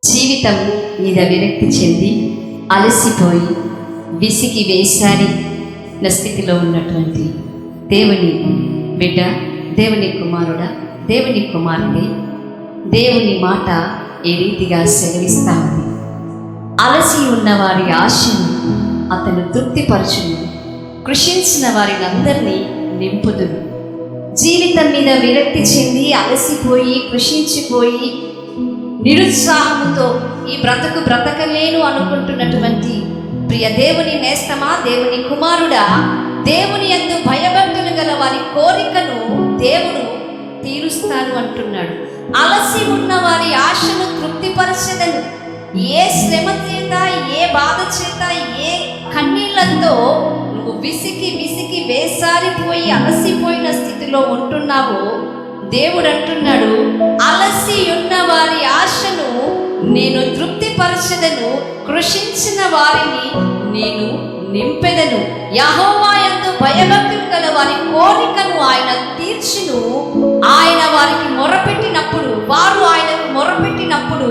జీవితం మీద విరక్తి చెంది అలసిపోయి విసిగి వేసారిన స్థితిలో ఉన్నటువంటి దేవుని బిడ్డ, దేవుని కుమారుడా, దేవుని కుమారుడే, దేవుని మాట ఏ రీతిగా సెలవిస్తా ఉంది. అలసి ఉన్న వారి ఆశను అతను తృప్తిపరచును, కృషించిన వారిని అందరినీ నింపుదును. జీవితం మీద విరక్తి చెంది అలసిపోయి కృషించిపోయి నిరుత్సాహంతో ఈ బ్రతకలేను అనుకుంటున్నటువంటి ప్రియ దేవుని నేస్తమా, దేవుని కుమారుడా, దేవుని యందు భయభక్తులు గల వారి కోరికను దేవుడు తీరుస్తాను అంటున్నాడు. అలసి ఉన్న వారి ఆశను తృప్తిపరచదను. ఏ శ్రమ చేత, ఏ బాధ చేత, ఏ కన్నీళ్లతో నువ్వు విసికి వేసారిపోయి అలసిపోయిన స్థితిలో ఉంటున్నావో దేవుడు అంటున్నాడు, అలసి ఉన్న వారి ఆశను నేను తృప్తిపరచదను, కృషించిన వారిని నేను నింపెదను. యెహోవా యందు భయభక్తులు గల వారి కోరికను ఆయన తీర్చును. ఆయన వారికి మొరపెట్టినప్పుడు, వారు ఆయనకు మొరపెట్టినప్పుడు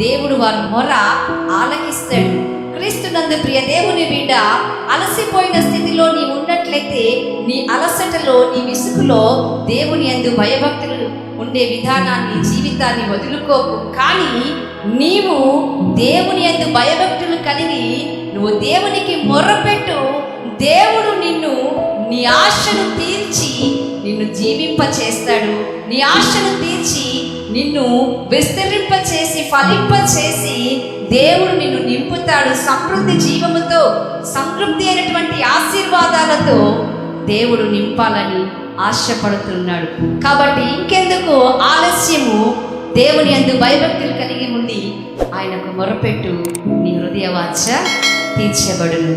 దేవుడు వారి మొర ఆలకిస్తాడు. క్రీస్తునందు ప్రియ దేవుని బిడ్డ, అలసిపోయిన స్థితిలో నీ ఉన్నట్లయితే నీ అలసటలో, నీ విసుగులో దేవుని యందు భయభక్తులు ఉండే విధానాన్ని, జీవితాన్ని వదులుకోకు. కానీ నీవు దేవుని యందు భయభక్తులు కలిగి నువ్వు దేవునికి మొర్రపెట్టు. దేవుడు నిన్ను, నీ ఆశను తీర్చి నిన్ను జీవింప చేస్తాడు. నీ ఆశను తీర్చి నిన్ను విస్తరింప చేసి ఫలింప చేసి దేవుడు నిన్ను నింపుతాడు. సమృద్ధి జీవముతో, సంతృప్తి అయినటువంటి ఆశీర్వాదాలతో దేవుడు నింపాలని ఆశపడుతున్నాడు. కాబట్టి ఇంకెందుకు ఆలస్యము, దేవుని యందు భయభక్తులు కలిగి ఉండి ఆయనకు మొరపెట్టు, నీ హృదయ వాంఛ తీర్చబడును.